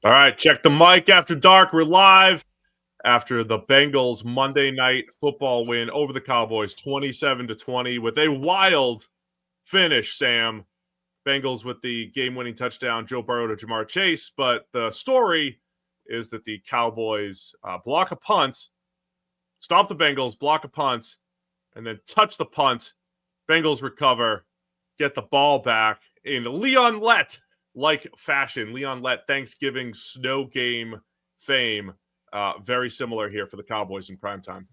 All right, check the mic after dark. We're live after the Bengals Monday night football win over the Cowboys 27-20 with a wild finish, Sam. Bengals with the game-winning touchdown, Joe Burrow to Jamar Chase, but the story is that the Cowboys block a punt, stop the Bengals, block a punt, and then touch the punt. Bengals recover, get the ball back in Leon Lett-like fashion. Leon Lett, Thanksgiving snow game fame. Very similar here for the Cowboys in primetime.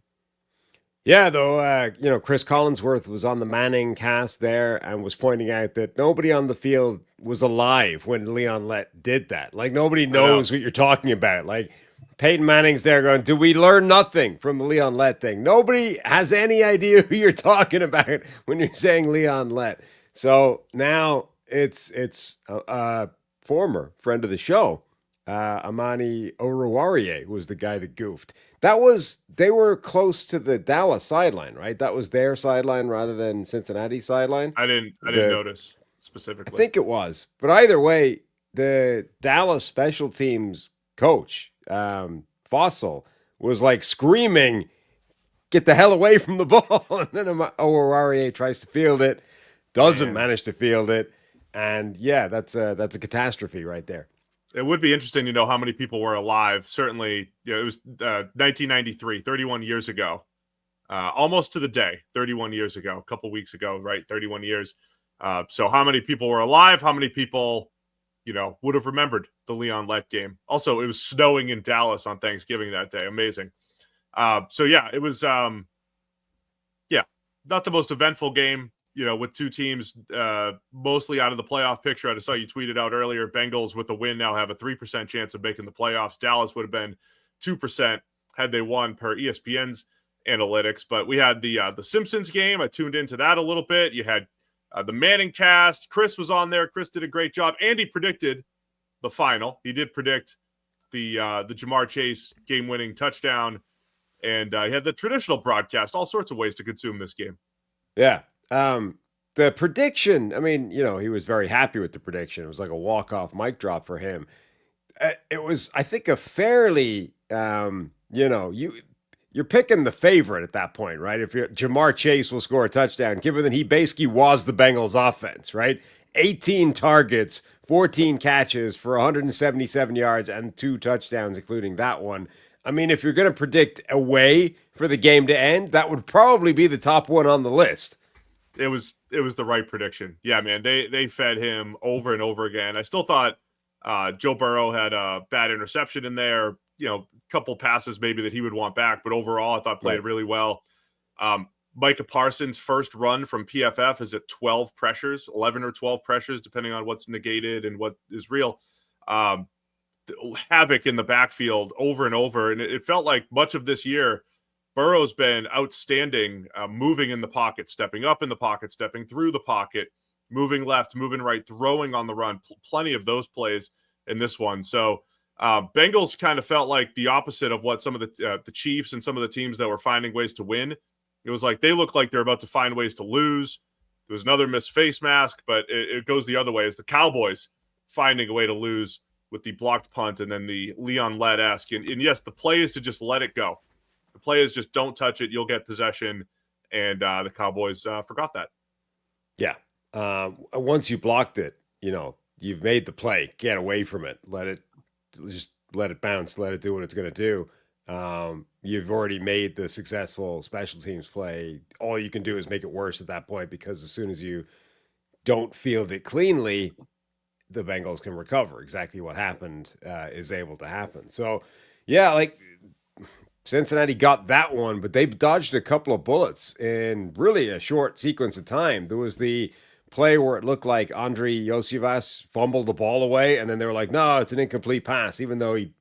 Yeah, though, Chris Collinsworth was on the Manningcast there and was pointing out that nobody on the field was alive when Leon Lett did that. Like, nobody I know. knows what you're talking about. Like, Peyton Manning's there going, "Did we learn nothing from the Leon Lett thing?" Nobody has any idea who you're talking about when you're saying Leon Lett. So now it's a former friend of the show, Amani Oruwariye was the guy that goofed. They were close to the Dallas sideline, right? That was their sideline rather than Cincinnati sideline. I didn't The notice I specifically. think it was, but either way, the Dallas special teams coach Fossil was like screaming, "Get the hell away from the ball!" And then Oruwariye tries to field it, doesn't Man, manage to field it, and yeah, that's a catastrophe right there. it would be interesting to know how many people were alive. Certainly, it was 1993, 31 years ago. Almost to the day, 31 years ago, a couple weeks ago, right? 31 years. So how many people were alive? How many people, would have remembered the Leon Lett game? Also, it was snowing in Dallas on Thanksgiving that day. Amazing. So yeah, it was, yeah, not the most eventful game, with two teams mostly out of the playoff picture. I saw you tweeted out earlier, Bengals with a win now have a 3% chance of making the playoffs. Dallas would have been 2% had they won per ESPN's analytics. But we had the Simpsons game. I tuned into that a little bit. You had the Manningcast. Chris was on there. Chris did a great job. Andy predicted the final. He did predict the Jamar Chase game-winning touchdown. And he had the traditional broadcast, all sorts of ways to consume this game. Yeah. The prediction, I mean, he was very happy with the prediction. It was like a walk-off mic drop for him. It was, I think, a fairly, you're picking the favorite at that point, right? If Jamar Chase will score a touchdown, given that he basically was the Bengals offense, right? 18 targets, 14 catches for 177 yards and 2 touchdowns, including that one. I mean, if you're going to predict a way for the game to end, that would probably be the top one on the list. It was the right prediction. Yeah, man. They fed him over and over again. I still thought Joe Burrow had a bad interception in there. A couple passes maybe that he would want back, but overall I thought played Right. really well. Micah Parsons' first run from PFF is at 12 pressures, 11 or 12 pressures, depending on what's negated and what is real. Havoc in the backfield over and over. And it felt like much of this year, Burrow's been outstanding, moving in the pocket, stepping up in the pocket, stepping through the pocket, moving left, moving right, throwing on the run. Plenty of those plays in this one. So Bengals kind of felt like the opposite of what some of the Chiefs and some of the teams that were finding ways to win. It was like they look like they're about to find ways to lose. There was another missed face mask, but it goes the other way. As the Cowboys finding a way to lose with the blocked punt and then the Leon Lett-esque. And yes, the play is to just let it go. The play is just don't touch it. You'll get possession. And the Cowboys forgot that. Yeah. Once you blocked it, you've made the play. Get away from it. Let it bounce. Let it do what it's going to do. You've already made the successful special teams play. All you can do is make it worse at that point because as soon as you don't field it cleanly, the Bengals can recover. Exactly what happened is able to happen. So, yeah, like Cincinnati got that one, but they dodged a couple of bullets in really a short sequence of time. There was the play where it looked like Andre Iosivas fumbled the ball away, and then they were like, "No, it's an incomplete pass," even though he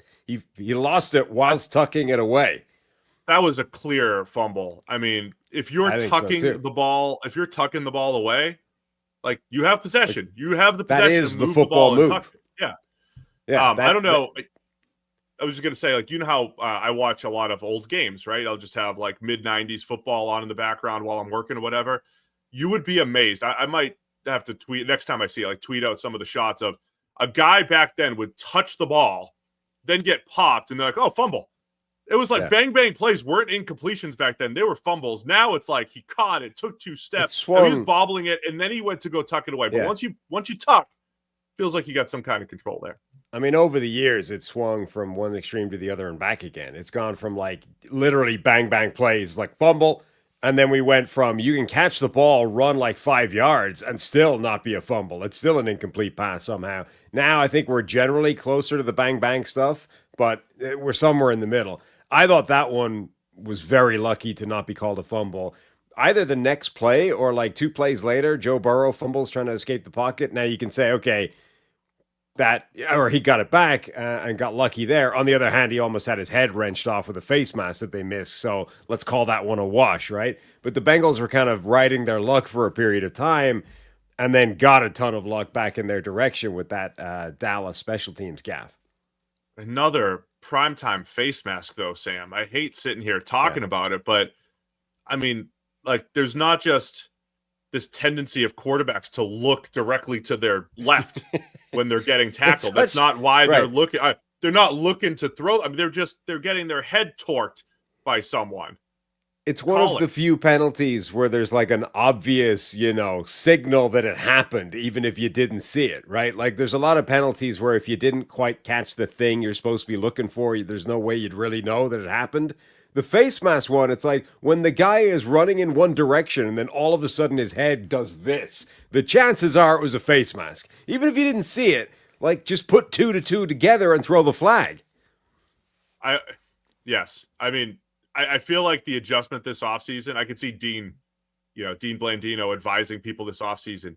lost it whilst tucking it away. That was a clear fumble. I mean, if you're I think so tucking too. the ball, away, like you have Like possession. You have the that possession to is the move the football ball and tuck move. it. Yeah. Yeah, I don't know. I was just gonna say, like, how I watch a lot of old games, right? I'll just have like mid '90s football on in the background while I'm working or whatever. You would be amazed. I might have to tweet next time I see it, like tweet out some of the shots of a guy back then would touch the ball then get popped, and they're like, oh, fumble. It was like bang, bang plays weren't incompletions back then. They were fumbles. Now it's like he caught it, took 2 steps. He was bobbling it, and then he went to go tuck it away. But once you tuck, feels like you got some kind of control there. I mean, over the years, it swung from one extreme to the other and back again. It's gone from like literally bang, bang plays, like fumble. And then we went from you can catch the ball, run like 5 yards and still not be a fumble. It's still an incomplete pass somehow. Now I think we're generally closer to the bang, bang stuff, but we're somewhere in the middle. I thought that one was very lucky to not be called a fumble. Either the next play or like 2 plays later, Joe Burrow fumbles trying to escape the pocket. Now you can say, okay, or he got it back and got lucky there. On the other hand, he almost had his head wrenched off with a face mask that they missed. So let's call that one a wash, right? But the Bengals were kind of riding their luck for a period of time and then got a ton of luck back in their direction with that Dallas special teams gaffe. Another primetime face mask, though, Sam. I hate sitting here talking about it, but I mean, like, there's not just this tendency of quarterbacks to look directly to their left when they're getting tackled. That's not why they're looking. They're not looking to throw. I mean, they're getting their head torqued by someone. It's one of the few penalties where there's like an obvious, signal that it happened, even if you didn't see it, right? Like there's a lot of penalties where if you didn't quite catch the thing you're supposed to be looking for, there's no way you'd really know that it happened. The face mask one, it's like when the guy is running in one direction and then all of a sudden his head does this. The chances are it was a face mask. Even if you didn't see it, like just put 2 to 2 together and throw the flag. Yes. I mean, I feel like the adjustment this offseason, I could see Dean Blandino advising people this offseason.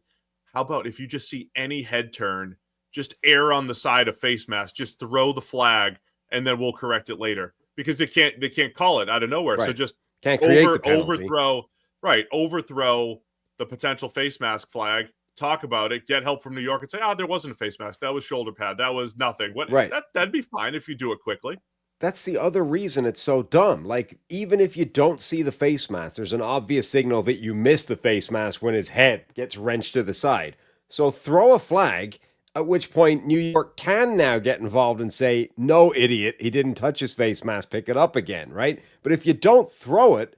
How about if you just see any head turn, just err on the side of face mask, just throw the flag, and then we'll correct it later. Because they can't call it out of nowhere. Right. So just can't create the penalty. overthrow the potential face mask flag, talk about it, get help from New York and say, there wasn't a face mask. That was shoulder pad. That was nothing. Right. That'd be fine if you do it quickly. That's the other reason it's so dumb. Like, even if you don't see the face mask, there's an obvious signal that you missed the face mask when his head gets wrenched to the side. So throw a flag, at which point New York can now get involved and say, no, idiot, he didn't touch his face mask, pick it up again, right? But if you don't throw it,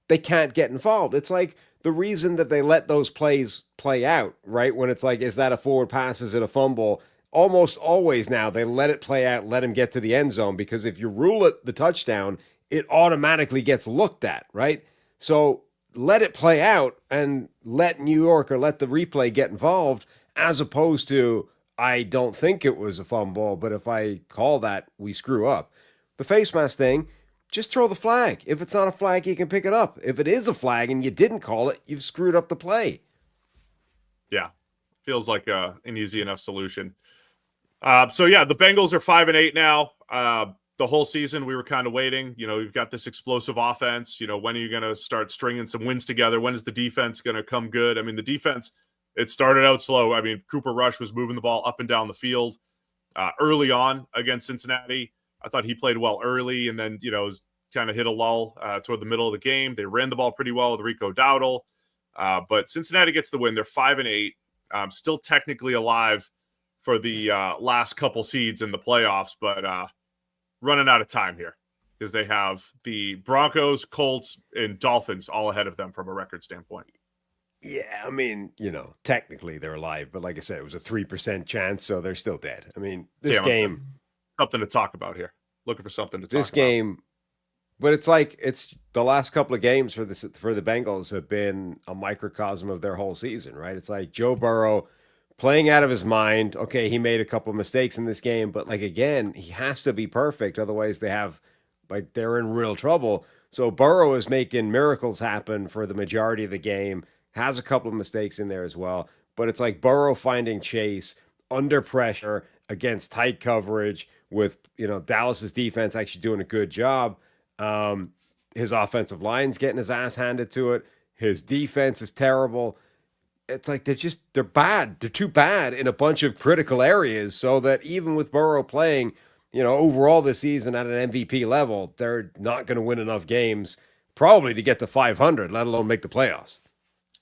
they can't get involved. It's like the reason that they let those plays play out, right? When it's like, is that a forward pass? Is it a fumble? Almost always now they let it play out, let him get to the end zone, because if you rule it the touchdown, it automatically gets looked at, right? So let it play out and let New York or let the replay get involved, as opposed to, I don't think it was a fumble, but if I call that, we screw up. The face mask thing, just throw the flag. If it's not a flag, you can pick it up. If it is a flag and you didn't call it, you've screwed up the play. Yeah, feels like an easy enough solution. The Bengals are 5-8 now. The whole season we were kind of waiting. You've got this explosive offense. When are you going to start stringing some wins together? When is the defense going to come good? I mean, the defense, it started out slow. I mean, Cooper Rush was moving the ball up and down the field early on against Cincinnati. I thought he played well early, and then, kind of hit a lull toward the middle of the game. They ran the ball pretty well with Rico Dowdle. But Cincinnati gets the win. They're 5-8, still technically alive for the last couple seeds in the playoffs, but running out of time here because they have the Broncos, Colts, and Dolphins all ahead of them from a record standpoint. Yeah, I mean, technically they're alive, but like I said, it was a 3% chance, so they're still dead. I mean, this game... Something to talk about here. Looking for something to talk about. This game... But it's like, it's the last couple of games for the Bengals have been a microcosm of their whole season, right? It's like Joe Burrow playing out of his mind. Okay, he made a couple of mistakes in this game, but again, he has to be perfect. Otherwise they're in real trouble. So Burrow is making miracles happen for the majority of the game, has a couple of mistakes in there as well. But it's like Burrow finding Chase under pressure against tight coverage with, Dallas's defense actually doing a good job. His offensive line's getting his ass handed to it. His defense is terrible. It's like they're bad. They're too bad in a bunch of critical areas, so that even with Burrow playing, overall this season at an MVP level, they're not going to win enough games probably to get to 500, let alone make the playoffs.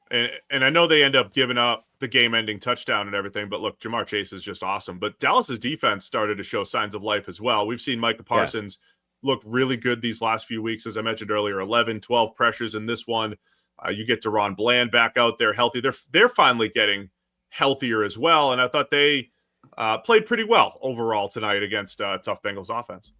And I know they end up giving up the game-ending touchdown and everything. But look, Jamar Chase is just awesome. But Dallas's defense started to show signs of life as well. We've seen Micah Parsons look really good these last few weeks. As I mentioned earlier, 11, 12 pressures in this one. You get Deron Bland back out there healthy. They're finally getting healthier as well. And I thought they played pretty well overall tonight against tough Bengals offense.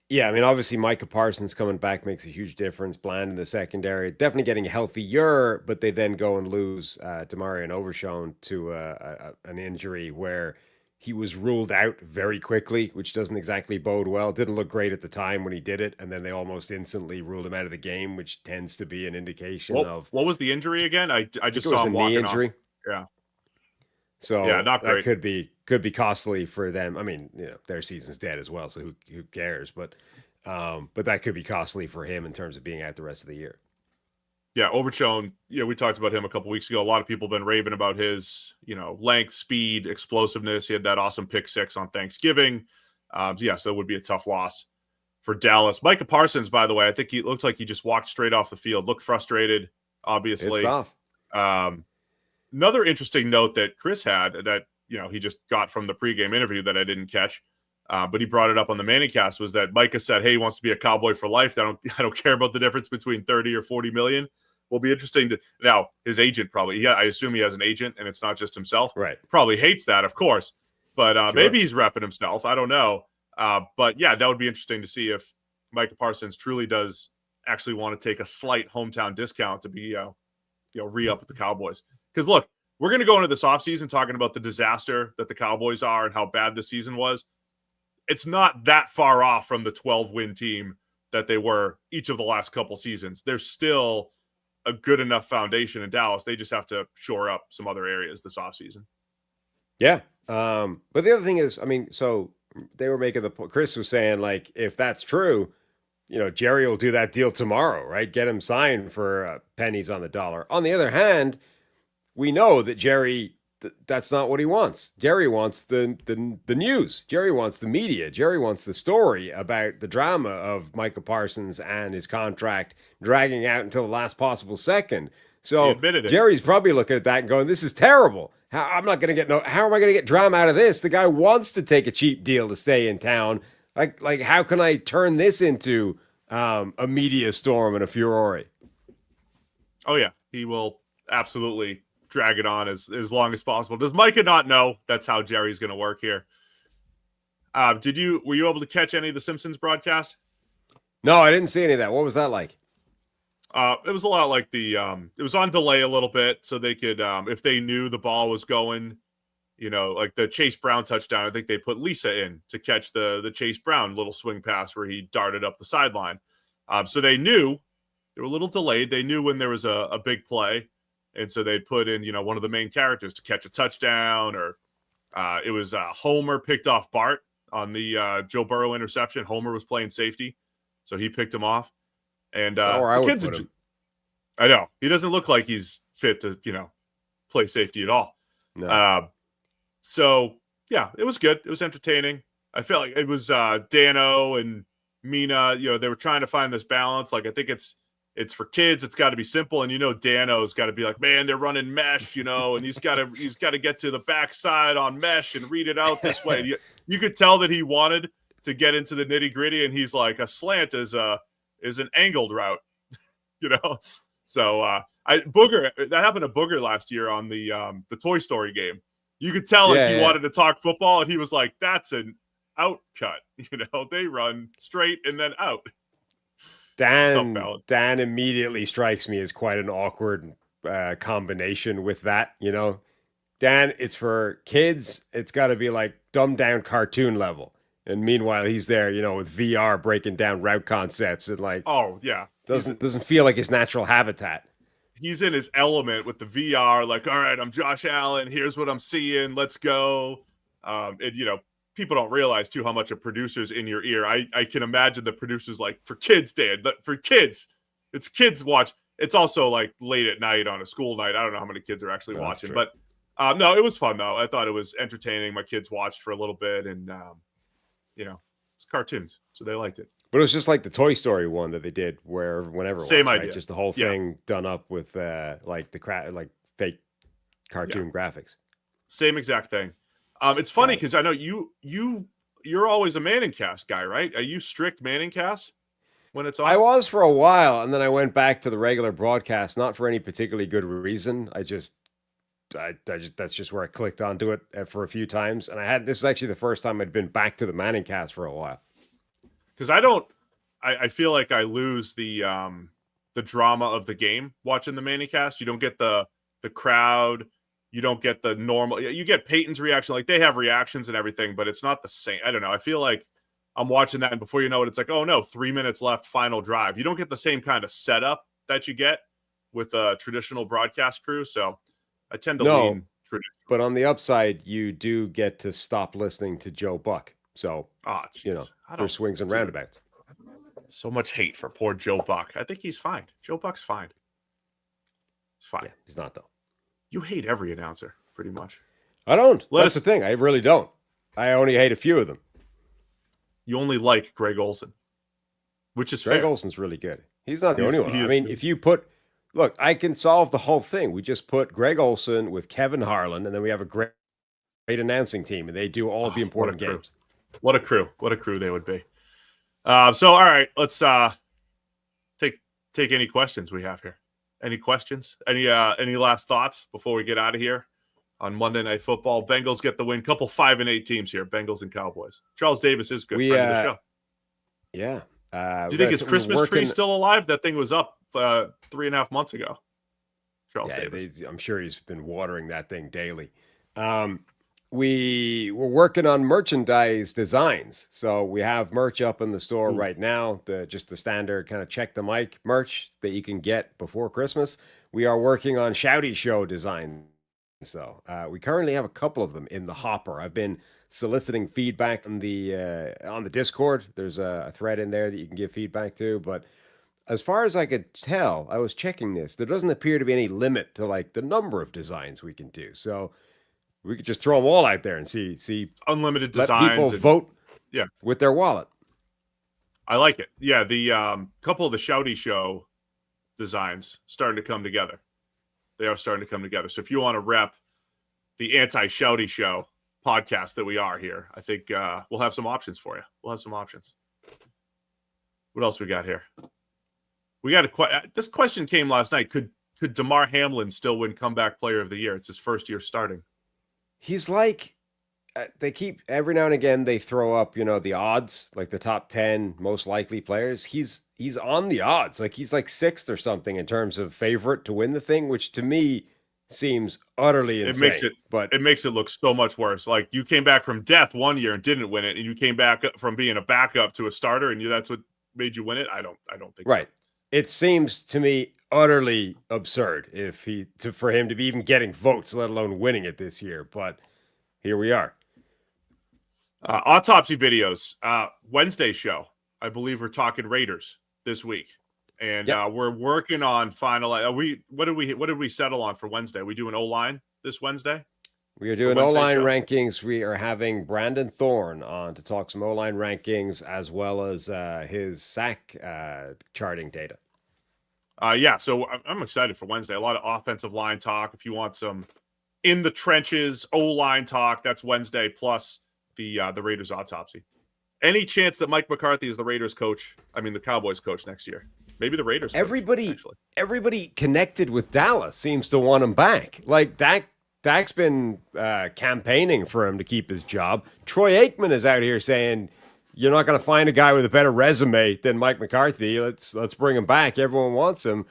Yeah, I mean, obviously Micah Parsons coming back makes a huge difference. Bland in the secondary, definitely getting healthier, but they then go and lose Demarion Overshown to an injury where he was ruled out very quickly, which doesn't exactly bode well. Didn't look great at the time when he did it, and then they almost instantly ruled him out of the game, which tends to be an indication of... What was the injury again? I just saw him walking knee injury. Off. Yeah. So yeah, not great. That could be costly for them. I mean, their season's dead as well, so who cares? But that could be costly for him in terms of being out the rest of the year. Yeah, Overshown, we talked about him a couple weeks ago. A lot of people have been raving about his, length, speed, explosiveness. He had that awesome pick 6 on Thanksgiving. So that would be a tough loss for Dallas. Micah Parsons, by the way, I think he looks like he just walked straight off the field. Looked frustrated, obviously. It's tough. Another interesting note that Chris had that, he just got from the pregame interview that I didn't catch, but he brought it up on the Manningcast, was that Micah said, hey, he wants to be a Cowboy for life. I don't care about the difference between 30 or 40 million. Will be interesting to now. His agent probably, I assume he has an agent and it's not just himself. Right. Probably hates that, of course, but Sure. Maybe he's repping himself. I don't know. But yeah, that would be interesting to see if Micah Parsons truly does actually want to take a slight hometown discount to be, re-up with the Cowboys. Because look, we're going to go into this offseason talking about the disaster that the Cowboys are and how bad this season was. It's not that far off from the 12-win team that they were each of the last couple seasons. There's still a good enough foundation in Dallas. They just have to shore up some other areas this offseason. Yeah. But the other thing is, I mean, so they were making Chris was saying, like, if that's true, Jerry will do that deal tomorrow, right? Get him signed for pennies on the dollar. On the other hand, we know that Jerry, that's not what he wants. Jerry wants the news. Jerry wants the media. Jerry wants the story about the drama of Micah Parsons and his contract dragging out until the last possible second. So Jerry's probably looking at that and going, this is terrible. How am I going to get drama out of this? The guy wants to take a cheap deal to stay in town. Like how can I turn this into a media storm and a furore? Oh, yeah. He will absolutely drag it on as long as possible. Does Micah not know that's how Jerry's going to work here? Were you able to catch any of the Simpsons broadcast? No, I didn't see any of that. What was that like? It was a lot like it was on delay a little bit, so they could, if they knew the ball was going, like the Chase Brown touchdown, I think they put Lisa in to catch the Chase Brown little swing pass where he darted up the sideline. So they knew they were a little delayed. They knew when there was a big play. And so they'd put in, one of the main characters to catch a touchdown, or it was Homer picked off Bart on the Joe Burrow interception. Homer was playing safety, so he picked him off. And the kid's I know he doesn't look like he's fit to, play safety at all. No. So yeah, it was good. It was entertaining. I felt like it was Dano and Mina. They were trying to find this balance. Like I think it's for kids. It's got to be simple. And, Dano's got to be like, man, they're running mesh, and he's got to get to the backside on mesh and read it out this way. You could tell that he wanted to get into the nitty gritty. And he's like, a slant is an angled route, So Booger, that happened to Booger last year on the Toy Story game. You could tell he wanted to talk football, and he was like, that's an out cut. They run straight and then out. Dan immediately strikes me as quite an awkward combination with that, Dan, it's for kids. It's got to be like dumbed down cartoon level. And meanwhile, he's there, with VR breaking down route concepts and like, oh yeah, doesn't feel like his natural habitat. He's in his element with the VR. Like, all right, I'm Josh Allen. Here's what I'm seeing. Let's go. People don't realize too how much a producer's in your ear. I can imagine the producer's like, for kids, Dan, for kids, it's kids watch. It's also like late at night on a school night. I don't know how many kids are actually watching, but no, it was fun though. I thought it was entertaining. My kids watched for a little bit, and it's cartoons, so they liked it. But it was just like the Toy Story one that they did, where whenever same idea, right? Just the whole thing done up with like the fake cartoon graphics. Same exact thing. It's funny because I know you're always a Manningcast guy, right? Are you strict Manningcast when it's on? I was for a while, and then I went back to the regular broadcast, not for any particularly good reason. I just that's just where I clicked onto it for a few times, and this is actually the first time I'd been back to the Manningcast for a while. Because I feel like I lose the drama of the game watching the Manningcast. You don't get the crowd. You don't get the normal. You get Peyton's reaction. Like, they have reactions and everything, but it's not the same. I don't know. I feel like I'm watching that, and before you know it, it's like, oh no, 3 minutes left, final drive. You don't get the same kind of setup that you get with a traditional broadcast crew. So I tend to lean traditional. But on the upside, you do get to stop listening to Joe Buck. So, there's swings and roundabouts. So much hate for poor Joe Buck. I think he's fine. Joe Buck's fine. He's fine. Yeah, he's not, though. You hate every announcer, pretty much. I don't. That's the thing. I really don't. I only hate a few of them. You only like Greg Olsen, which is Greg fair. Olsen's really good. He's not the only one. I mean, if you look, I can solve the whole thing. We just put Greg Olsen with Kevin Harlan, and then we have a great announcing team, and they do all of the important games. What a crew. What a crew they would be. So, all right, let's take any questions we have here. Any questions? Any last thoughts before we get out of here on Monday Night Football? Bengals get the win. Couple 5-8 teams here, Bengals and Cowboys. Charles Davis is good friend of the show. Yeah. Do you think his Christmas tree still alive? That thing was up 3.5 months ago. Charles Davis. I'm sure he's been watering that thing daily. We were working on merchandise designs. So we have merch up in the store right now, just the standard kind of check the mic merch that you can get before Christmas. We are working on Shouty Show design. So we currently have a couple of them in the hopper. I've been soliciting feedback on the Discord. There's a thread in there that you can give feedback to. But as far as I could tell, I was checking this. There doesn't appear to be any limit to like the number of designs we can do. So we could just throw them all out there and see unlimited designs. Let people vote with their wallet. I like it. Yeah, the couple of the Shouty Show designs starting to come together. They are starting to come together. So if you want to rep the anti-Shouty Show podcast that we are here, I think we'll have some options for you. We'll have some options. What else we got here? We got this question came last night. Could Damar Hamlin still win Comeback Player of the Year? It's his first year starting. He's like, they keep every now and again they throw up, the odds, like the top 10 most likely players. He's on the odds, like he's like sixth or something in terms of favorite to win the thing, which to me seems utterly insane. It makes it look so much worse. Like, you came back from death one year and didn't win it, and you came back from being a backup to a starter, and that's what made you win it. I don't think right. So. It seems to me utterly absurd for him to be even getting votes, let alone winning it this year. But here we are. Autopsy videos. Wednesday show. I believe we're talking Raiders this week, and we're working on final. What did we settle on for Wednesday? We doing O-line this Wednesday? We are doing O-line rankings. We are having Brandon Thorne on to talk some O-line rankings as well as his sack charting data. So I'm excited for Wednesday. A lot of offensive line talk. If you want some in the trenches O-line talk, that's Wednesday, plus the Raiders autopsy. Any chance that Mike McCarthy is the Raiders coach? I mean, the Cowboys coach next year. Maybe the Raiders coach, everybody connected with Dallas seems to want him back. Like Dak's been campaigning for him to keep his job. Troy Aikman is out here saying, you're not going to find a guy with a better resume than Mike McCarthy. Let's bring him back. Everyone wants him.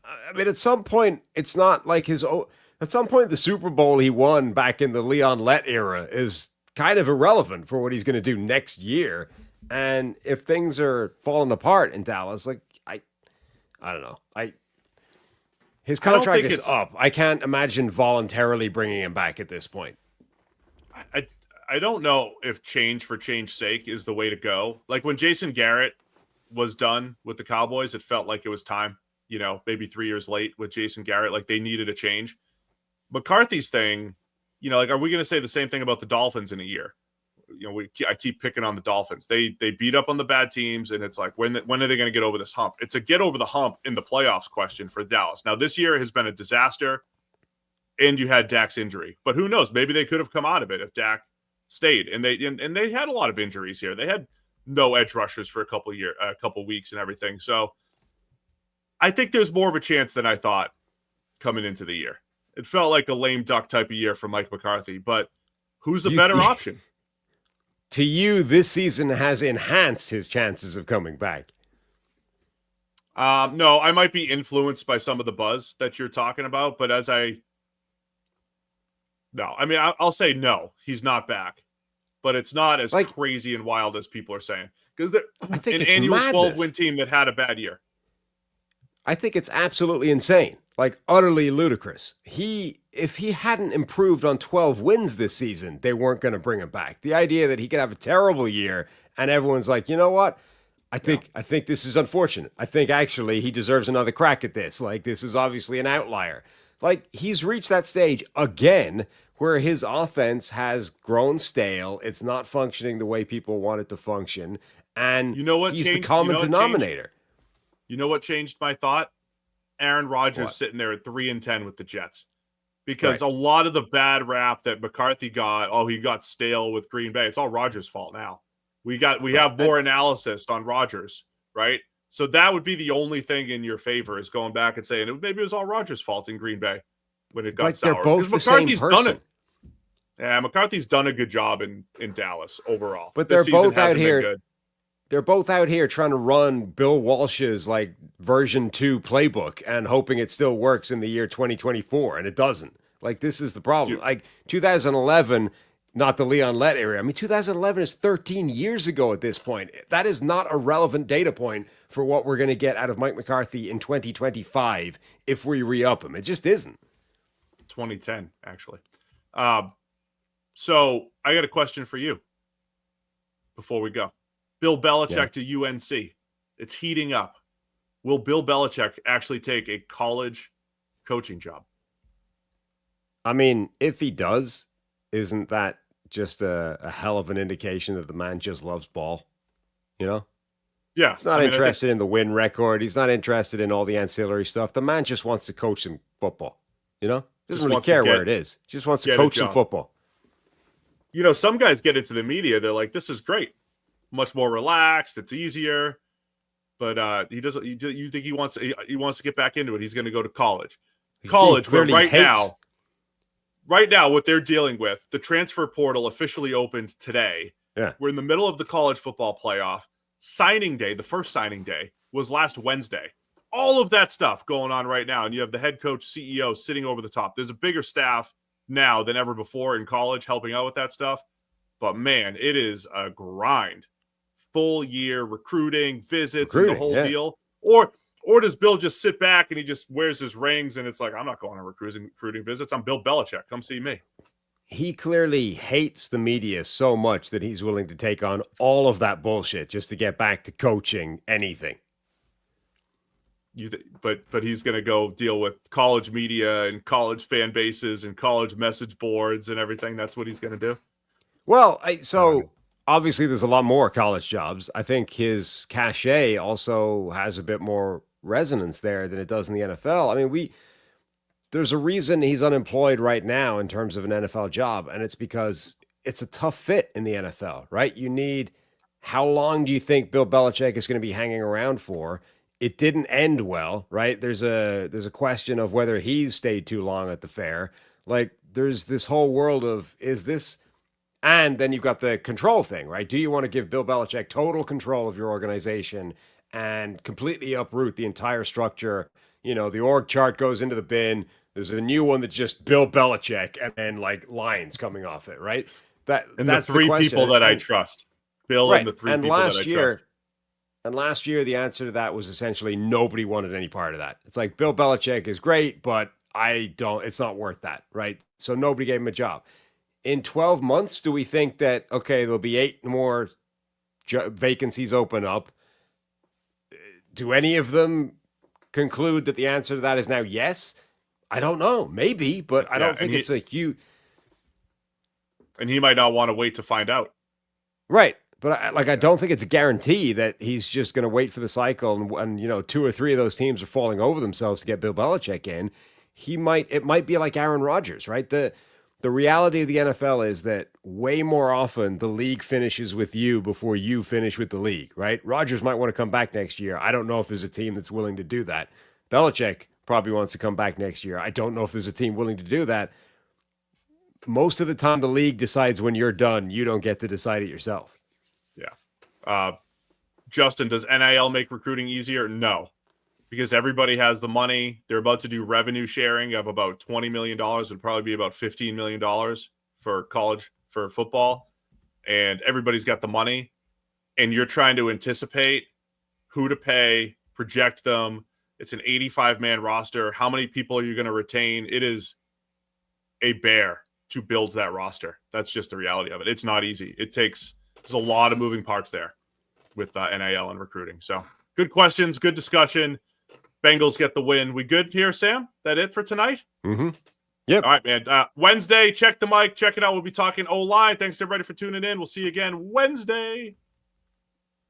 I mean, at some point, it's not like at some point, the Super Bowl he won back in the Leon Lett era is kind of irrelevant for what he's going to do next year. And if things are falling apart in Dallas, like I don't know. His contract is up. I can't imagine voluntarily bringing him back at this point. I don't know if change for change's sake is the way to go. Like, when Jason Garrett was done with the Cowboys, it felt like it was time, maybe 3 years late with Jason Garrett. Like, they needed a change. McCarthy's thing, like, are we going to say the same thing about the Dolphins in a year? I keep picking on the Dolphins. They beat up on the bad teams, and it's like, when are they going to get over this hump? It's a get over the hump in the playoffs question for Dallas. Now, this year has been a disaster. and you had Dak's injury. But who knows? Maybe they could have come out of it if Dak stayed. And they had a lot of injuries here. They had no edge rushers for a couple weeks and everything. So I think there's more of a chance than I thought coming into the year. It felt like a lame duck type of year for Mike McCarthy, but who's the better option? To you, this season has enhanced his chances of coming back. No, I might be influenced by some of the buzz that you're talking about, but I'll say no, he's not back, but it's not as crazy and wild as people are saying, because I think an annual 12-win team that had a bad year. I think it's absolutely insane, like utterly ludicrous. If he hadn't improved on 12 wins this season, they weren't going to bring him back. The idea that he could have a terrible year and everyone's like, you know what? I think this is unfortunate. I think actually he deserves another crack at this. Like, this is obviously an outlier. Like, he's reached that stage again where his offense has grown stale. It's not functioning the way people want it to function. And you know what he's changed? The common denominator. You know what changed my thought? Aaron Rodgers sitting there at 3-10 with the Jets. Because a lot of the bad rap that McCarthy got, he got stale with Green Bay, it's all Rodgers' fault now. We have more analysis on Rodgers, right? So that would be the only thing in your favor, is going back and saying maybe it was all Rodgers' fault in Green Bay when it got sour. They're both the same person. Done it. Yeah, McCarthy's done a good job in Dallas overall. But they're both out here. They're both out here trying to run Bill Walsh's like version 2 playbook and hoping it still works in the year 2024, and it doesn't. Like, this is the problem. Like 2011. Not the Leon Lett era. I mean, 2011 is 13 years ago at this point. That is not a relevant data point for what we're going to get out of Mike McCarthy in 2025 if we re-up him. It just isn't. 2010, actually. So I got a question for you before we go. Bill Belichick to UNC. It's heating up. Will Bill Belichick actually take a college coaching job? I mean, if he does, isn't that just a hell of an indication that the man just loves ball? You know? Yeah. He's not interested in the win record. He's not interested in all the ancillary stuff. The man just wants to coach some football. You know? Doesn't really care where it is. Just wants to coach some football. You know, some guys get into the media. They're like, this is great. Much more relaxed. It's easier. But he doesn't. You think he wants to get back into it? He's going to go to college. College, where right now, what they're dealing with, the transfer portal officially opened today. Yeah. We're in the middle of the college football playoff. Signing day, the first signing day, was last Wednesday. All of that stuff going on right now. And you have the head coach, CEO sitting over the top. There's a bigger staff now than ever before in college helping out with that stuff. But man, it is a grind. Full year recruiting, visits, and the whole deal. Or does Bill just sit back and he just wears his rings and it's like, I'm not going on recruiting visits. I'm Bill Belichick. Come see me. He clearly hates the media so much that he's willing to take on all of that bullshit just to get back to coaching anything. But he's going to go deal with college media and college fan bases and college message boards and everything. That's what he's going to do. Well, obviously there's a lot more college jobs. I think his cachet also has a bit more resonance there than it does in the NFL. I mean, there's a reason he's unemployed right now in terms of an NFL job, and it's because it's a tough fit in the NFL, right? How long do you think Bill Belichick is going to be hanging around for? It didn't end well, right? There's a question of whether he's stayed too long at the fair. Like, there's this whole world of, is this... And then you've got the control thing, right? Do you want to give Bill Belichick total control of your organization and completely uproot the entire structure? You know, the org chart goes into the bin. There's a new one that's just Bill Belichick and then like lines coming off it, right? That's the three people that I trust. Bill and the three people that I trust. And last year, the answer to that was essentially nobody wanted any part of that. It's like, Bill Belichick is great, but it's not worth that, right? So nobody gave him a job. In 12 months, do we think that, okay, there'll be 8 more vacancies open up? Do any of them conclude that the answer to that is now yes? I don't know. Maybe, but I don't think it's a huge... And he might not want to wait to find out. Right. But I don't think it's a guarantee that he's just going to wait for the cycle and 2 or 3 of those teams are falling over themselves to get Bill Belichick in. it might be like Aaron Rodgers, right? The reality of the NFL is that way more often the league finishes with you before you finish with the league, right? Rodgers might want to come back next year. I don't know if there's a team that's willing to do that. Belichick probably wants to come back next year. I don't know if there's a team willing to do that. Most of the time, the league decides when you're done. You don't get to decide it yourself. Yeah. Justin, does NIL make recruiting easier? No, because everybody has the money. They're about to do revenue sharing of about $20 million. It'll probably be about $15 million for college, for football. And everybody's got the money. And you're trying to anticipate who to pay, project them. It's an 85-man roster. How many people are you going to retain? It is a bear to build that roster. That's just the reality of it. It's not easy. There's a lot of moving parts there with NIL and recruiting. So good questions, good discussion. Bengals get the win. We good here, Sam? That it for tonight? Mm-hmm. Yep. All right, man. Wednesday, check the mic. Check it out. We'll be talking O-line. Thanks, everybody, for tuning in. We'll see you again Wednesday.